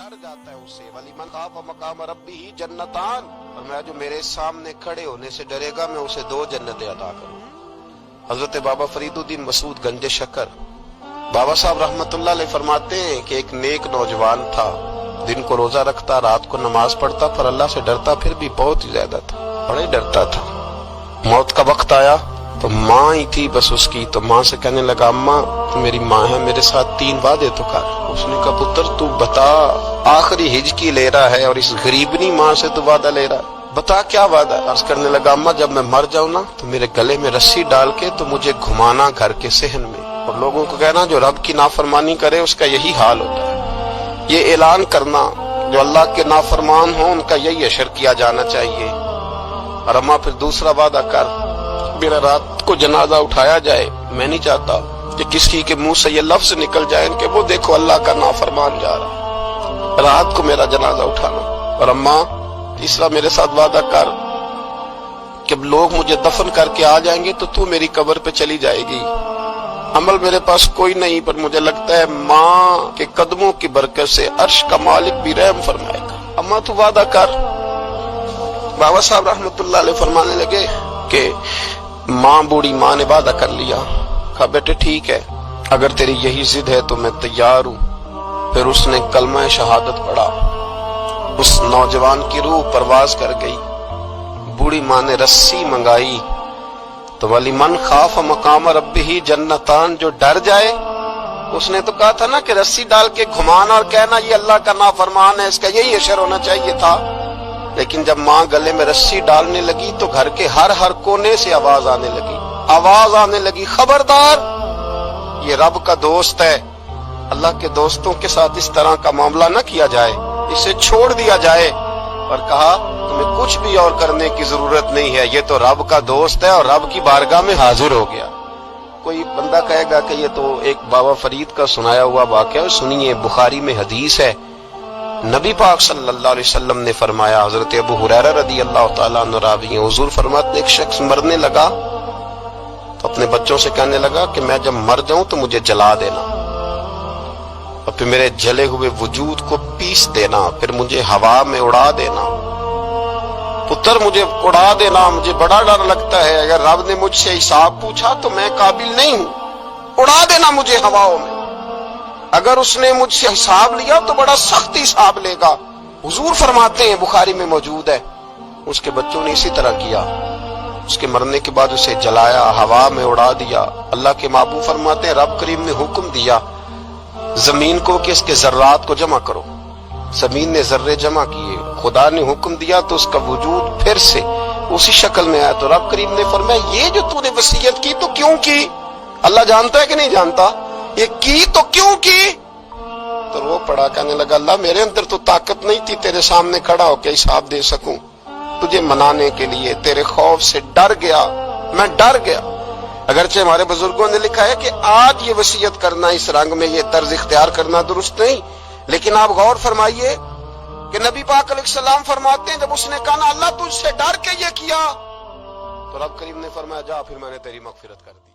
ڈر جاتا ہے اسے ولیمن خاف مقام ربی جنتان، اور میں جو میرے سامنے کھڑے ہونے سے ڈرے گا میں اسے 2 جنتیں عطا کروں۔ حضرت بابا فرید الدین مسعود گنج شکر بابا صاحب رحمت اللہ علیہ فرماتے ہیں کہ ایک نیک نوجوان تھا، دن کو روزہ رکھتا، رات کو نماز پڑھتا، پر اللہ سے ڈرتا پھر بھی بہت ہی زیادہ تھا، بڑا ہی ڈرتا تھا۔ موت کا وقت آیا تو ماں ہی تھی بس اس کی، تو ماں سے کہنے لگا اماں تو میری ماں ہے، میرے ساتھ 3 وعدے تو کر۔ اس نے کہا پتر تو بتا، آخری ہجکی لے رہا ہے اور اس غریبنی ماں سے تو وعدہ لے رہا ہے، بتا کیا وعدہ۔ عرض کرنے لگا اماں جب میں مر جاؤں نا تو میرے گلے میں رسی ڈال کے تو مجھے گھمانا گھر کے صحن میں، اور لوگوں کو کہنا جو رب کی نافرمانی کرے اس کا یہی حال ہوتا ہے۔ یہ اعلان کرنا جو اللہ کے نافرمان ہوں ان کا یہی اشر کیا جانا چاہیے۔ اور اماں پھر دوسرا وعدہ کر، میرا رات کو جنازہ اٹھایا جائے، میں نہیں چاہتا کہ کسی کے منہ سے یہ لفظ نکل جائے کہ وہ دیکھو اللہ کا نافرمان جا رہا، رات کو میرا جنازہ اٹھانا۔ اور اماں تیسرا میرے ساتھ وعدہ کر کہ لوگ مجھے دفن کر کے آ جائیں گے تو میری قبر پہ چلی جائے گی، عمل میرے پاس کوئی نہیں، پر مجھے لگتا ہے ماں کے قدموں کی برکت سے عرش کا مالک بھی رحم فرمائے گا، اماں تو وعدہ کر۔ بابا صاحب رحمت اللہ علیہ فرمانے لگے کہ ماں بوڑھی ماں نے وعدہ کر لیا۔ کہا بیٹے ٹھیک ہے، اگر تیری یہی ضد ہے تو میں تیار ہوں۔ پھر اس نے کلمہ شہادت پڑھا، اس نوجوان کی روح پرواز کر گئی۔ بوڑھی ماں نے رسی منگائی تو ولیمن خاف مقام ربہ جنتان، جو ڈر جائے، اس نے تو کہا تھا نا کہ رسی ڈال کے گھمانا اور کہنا یہ اللہ کا نافرمان ہے، اس کا یہی اشر ہونا چاہیے تھا۔ لیکن جب ماں گلے میں رسی ڈالنے لگی تو گھر کے ہر کونے سے آواز آنے لگی خبردار یہ رب کا دوست ہے، اللہ کے دوستوں کے ساتھ اس طرح کا معاملہ نہ کیا جائے، اسے چھوڑ دیا جائے۔ اور کہا تمہیں کچھ بھی اور کرنے کی ضرورت نہیں ہے، یہ تو رب کا دوست ہے اور رب کی بارگاہ میں حاضر ہو گیا۔ کوئی بندہ کہے گا کہ یہ تو ایک بابا فرید کا سنایا ہوا واقعہ، سنیے بخاری میں حدیث ہے، نبی پاک صلی اللہ علیہ وسلم نے فرمایا، حضرت ابو ہریرہ رضی اللہ تعالیٰ عنہ راوی ہیں، حضور فرماتے ایک شخص مرنے لگا تو اپنے بچوں سے کہنے لگا کہ میں جب مر جاؤں تو مجھے جلا دینا، اور پھر میرے جلے ہوئے وجود کو پیس دینا، پھر مجھے ہوا میں اڑا دینا۔ پتر مجھے اڑا دینا، مجھے بڑا ڈر لگتا ہے، اگر رب نے مجھ سے حساب پوچھا تو میں قابل نہیں ہوں، اڑا دینا مجھے ہواؤں میں، اگر اس نے مجھ سے حساب لیا تو بڑا سخت حساب لے گا۔ حضور فرماتے ہیں بخاری میں موجود ہے، اس کے بچوں نے اسی طرح کیا، اس کے مرنے کے بعد اسے جلایا، ہوا میں اڑا دیا۔ اللہ کے محبوب فرماتے ہیں رب کریم نے حکم دیا زمین کو کہ اس کے ذرات کو جمع کرو، زمین نے ذرے جمع کیے، خدا نے حکم دیا تو اس کا وجود پھر سے اسی شکل میں آیا۔ تو رب کریم نے فرمایا یہ جو تو نے وصیت کی تو کیوں کی؟ اللہ جانتا ہے کہ نہیں جانتا؟ یہ کی تو کیوں کی؟ تو رو پڑا، کہنے لگا اللہ میرے اندر تو طاقت نہیں تھی تیرے سامنے کھڑا ہو کے حساب دے سکوں، تجھے منانے کے لیے تیرے خوف سے ڈر گیا، میں ڈر گیا۔ اگرچہ ہمارے بزرگوں نے لکھا ہے کہ آج یہ وصیت کرنا، اس رنگ میں یہ طرز اختیار کرنا درست نہیں، لیکن آپ غور فرمائیے کہ نبی پاک علیہ السلام فرماتے ہیں جب اس نے کہا نا اللہ تجھ سے ڈر کے یہ کیا، تو رب کریم نے فرمایا جا پھر میں نے تیری مغفرت کر دی۔